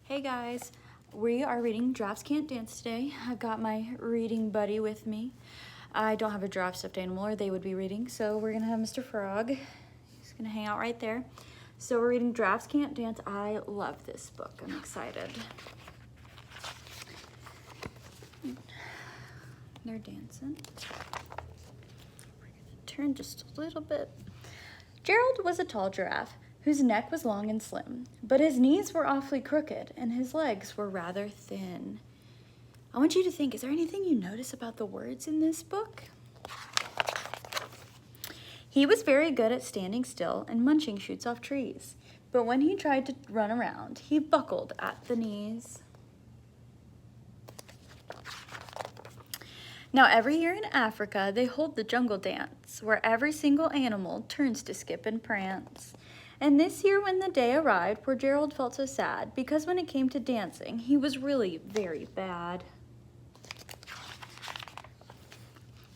Hey guys, we are reading Giraffes Can't Dance today. I've got my reading buddy with me. I don't have a giraffe stuffed animal or they would be reading, so we're gonna have Mr. Frog. He's gonna hang out right there. So we're reading Giraffes Can't Dance. I love this book, I'm excited. They're dancing. We're gonna turn just a little bit. Gerald was a tall giraffe whose neck was long and slim, but his knees were awfully crooked and his legs were rather thin. I want you to think, is there anything you notice about the words in this book? He was very good at standing still and munching shoots off trees, but when he tried to run around, he buckled at the knees. Now, every year in Africa, they hold the jungle dance, where every single animal turns to skip and prance. And this year, when the day arrived, poor Gerald felt so sad, because when it came to dancing, he was really very bad.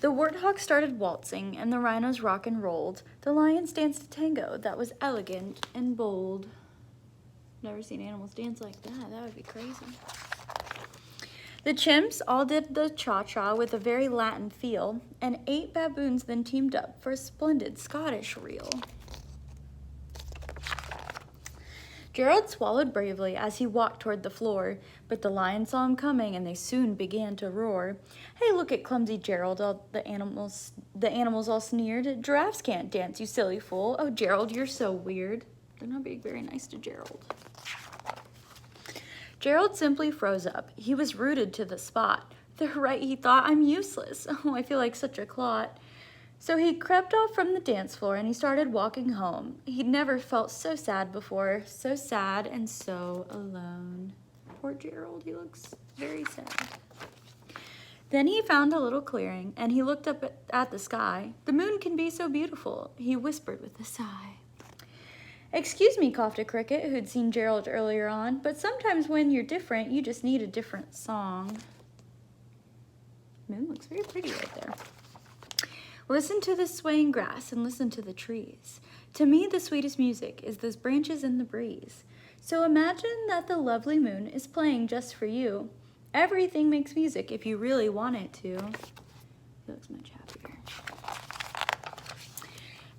The warthog started waltzing, and the rhinos rock and rolled. The lions danced a tango that was elegant and bold. Never seen animals dance like that. That would be crazy. The chimps all did the cha-cha with a very Latin feel, and 8 baboons then teamed up for a splendid Scottish reel. Gerald swallowed bravely as he walked toward the floor, but the lions saw him coming and they soon began to roar. Hey, look at clumsy Gerald, the animals all sneered. Giraffes can't dance, you silly fool. Oh, Gerald, you're so weird. They're not being very nice to Gerald. Gerald simply froze up. He was rooted to the spot. They're right, he thought, I'm useless. Oh, I feel like such a clot. So he crept off from the dance floor and he started walking home. He'd never felt so sad before, so sad and so alone. Poor Gerald, he looks very sad. Then he found a little clearing and he looked up at the sky. The moon can be so beautiful, he whispered with a sigh. Excuse me, coughed a cricket who'd seen Gerald earlier on, but sometimes when you're different, you just need a different song. The moon looks very pretty right there. Listen to the swaying grass and listen to the trees. To me, the sweetest music is those branches in the breeze. So imagine that the lovely moon is playing just for you. Everything makes music if you really want it to. He looks much happier.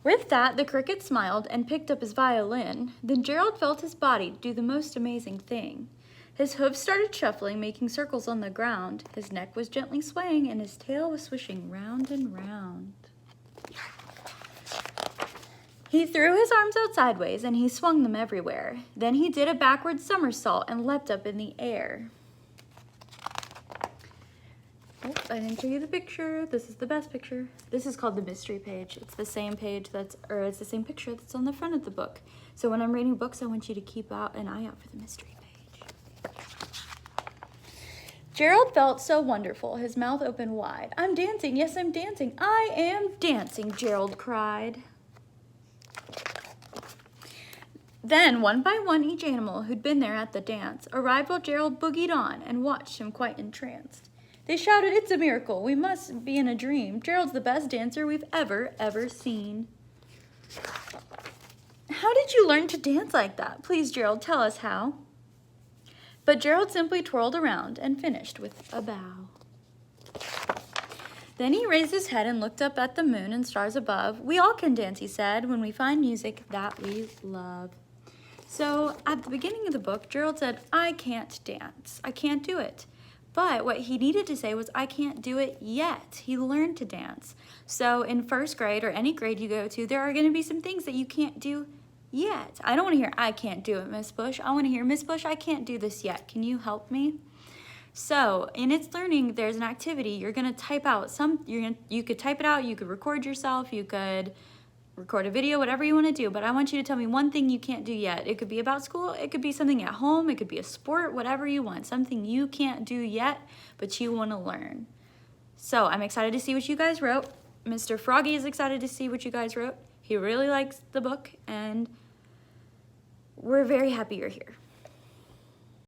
With that, the cricket smiled and picked up his violin. Then Gerald felt his body do the most amazing thing. His hooves started shuffling, making circles on the ground. His neck was gently swaying, and his tail was swishing round and round. He threw his arms out sideways, and he swung them everywhere. Then he did a backward somersault and leapt up in the air. Oh, I didn't show you the picture. This is the best picture. This is called the mystery page. It's the same page it's the same picture that's on the front of the book. So when I'm reading books, I want you to keep an eye out for the mystery page. Gerald felt so wonderful, his mouth opened wide. I'm dancing, yes, I'm dancing. I am dancing, Gerald cried. Then, one by one, each animal who'd been there at the dance arrived while Gerald boogied on and watched him quite entranced. They shouted, it's a miracle, we must be in a dream. Gerald's the best dancer we've ever seen. How did you learn to dance like that? Please, Gerald, tell us how. But Gerald simply twirled around and finished with a bow. Then he raised his head and looked up at the moon and stars above. We all can dance, he said, when we find music that we love. So at the beginning of the book, Gerald said, I can't dance. I can't do it. But what he needed to say was, I can't do it yet. He learned to dance. So in first grade or any grade you go to, there are going to be some things that you can't do yet. I don't want to hear, I can't do it, Miss Bush. I want to hear, Miss Bush, I can't do this yet. Can you help me? So in its learning, there's an activity. You're going to type out you could type it out, you could record yourself, you could record a video, whatever you want to do. But I want you to tell me one thing you can't do yet. It could be about school, it could be something at home, it could be a sport, whatever you want. Something you can't do yet, but you want to learn. So I'm excited to see what you guys wrote. Mr. Froggy is excited to see what you guys wrote. He really likes the book, and we're very happy you're here.